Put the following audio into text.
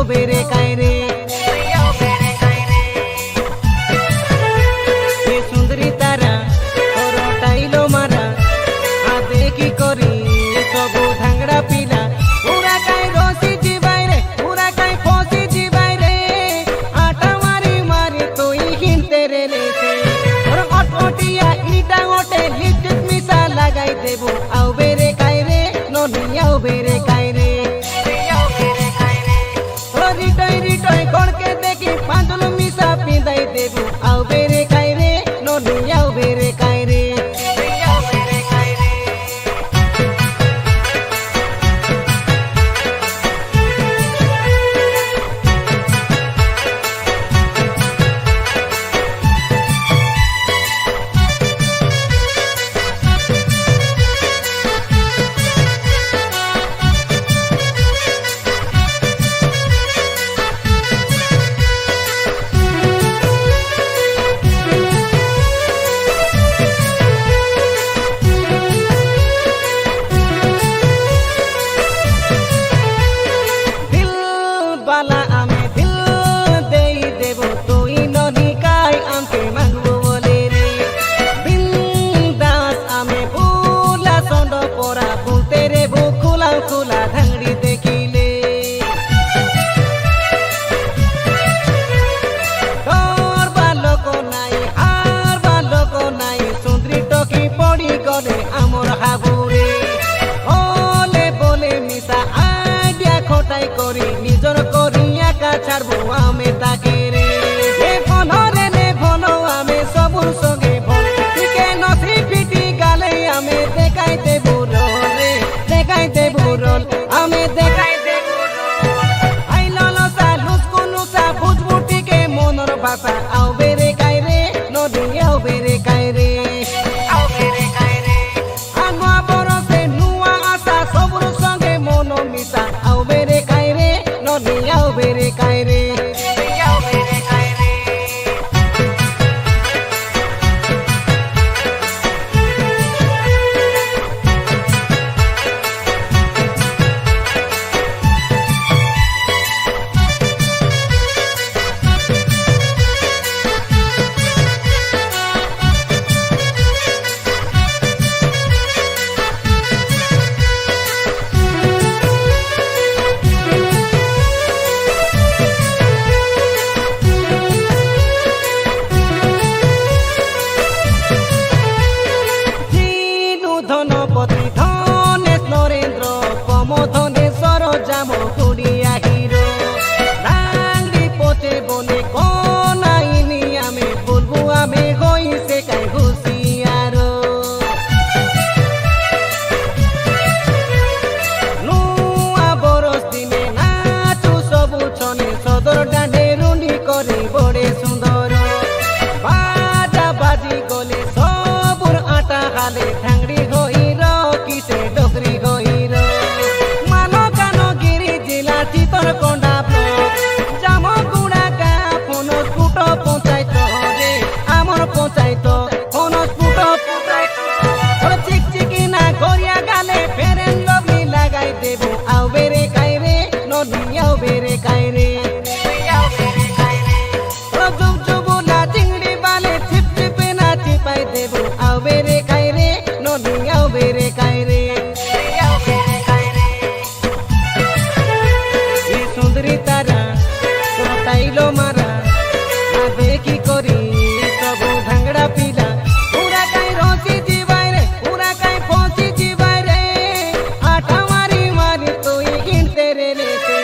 বেরে কায়রে এ সুন্দরী তারা তোর টাইলো মারা হাতে কি করি সবু ধাংড়া পিলা পুরা কাই রসি জিবাইরে পুরা কাই ফসি জিবাইরে আটা মারি মারি তুই হিনতে রে লেছে তোর অটটিয়া ইটা ওটে লিপস্টিক মিশা লাগাই দেবো আও বেরে কায়রে ননি আও বেরে কায়রে রিটয় রিটয় করকে দেখি পাঁচল মিশা পিঁদাই দেবো আও বেরে কায়রে ননি আও বেরে কায়রে বালা আমি দিল দেই দেব তুই নদী কাই আমকে মাগবো বলে রে বিন্দাস আমি বুলা সন্ড পরা বলতে রে বু খোলা খোলা ধাংড়ি দেখিলে তোর বালক নাই আর বালক নাই সুন্দরী টকি পড়ি গলে আমর হাবুরে বলে বলে মিশা আইডিয়া খোটাই করি নিজর করি একা ছাড়বো আমি তাকে রে এ ফোনরে নে ফোন আমি সবুর সঙ্গে ফোন টিকে নথি পিটি গালে আমি দেখাই দেবো রোল রে দেখাই দেবো রোল আমি দেখাই দেবো আই ললসা লুসকু লুসা বুঝবু টিকে মনর ভাষা আও বেরে কায়রে নদী আও বেরে কায়রে আও বেরে কায়রে আনোয়া বরসে নুয়া আশা সবুর সঙ্গে মন মিশা আও বেরে কায়রে নদী আও বেরে কায়রে আও বেরে কায়রে ধনপতি ধনেশ নরেন্দ্র কম ধনেশ্বর যাম কুড়িয়া হিরো রাঙ্গি পচে বনে কোনাইনি আমি বলবো আমি হইছে কাই হুশিয়ার নুয়া বরস দিনে নাচু সবু ছনে সদর ডানে রুনি করে বড়ে সুন্দর বাজা বাজি গলে সবুর আটা হালে ধাংড়ি হইর কিসে ডোকরি হইর মানো কানো গিরি জেলা চিতর কোন্ডা ব্লক জাম গুড়া গা ফোন স্ফুট পঞ্চায়েত রে আমার পঞ্চায়েত ফোন স্ফুট পঞ্চায়েত চিকচিকি না গড়িয়া গালে ফেরেন লভলি লাগাই দেবো আও বেরে কায়রে নদী আও বেরে কায়রে যুব যুবলা চিংড়ি বালে ছিপ ছিপে না চিপাই দেবো আও বেরে কায়রে নদী আও বেরে কায়রে এ সুন্দরী তারা তোর টাইলো মারা হাতে কি করি সবু ধাংড়া পিলা পুরা কাই রসি জিবাইরে পুরা কাই ফসি জিবাইরে আটা মারি মারি তুই হিনতে রে লেছে